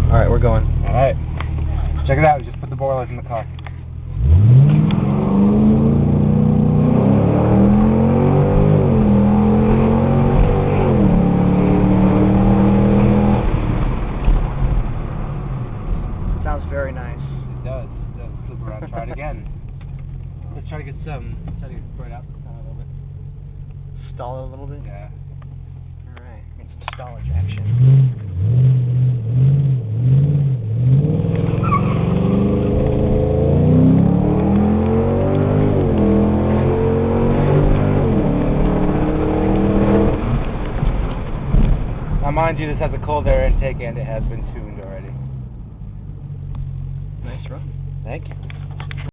Alright, we're going. Alright. Check it out, we just put the boilers in the car. Sounds very nice. It does. It does. Flip around, try it again. Let's try to get right out a little bit. Stall it a little bit? Yeah. Alright, get some stallage action. Now mind you, this has a cold air intake and it has been tuned already. Nice run. Thank you.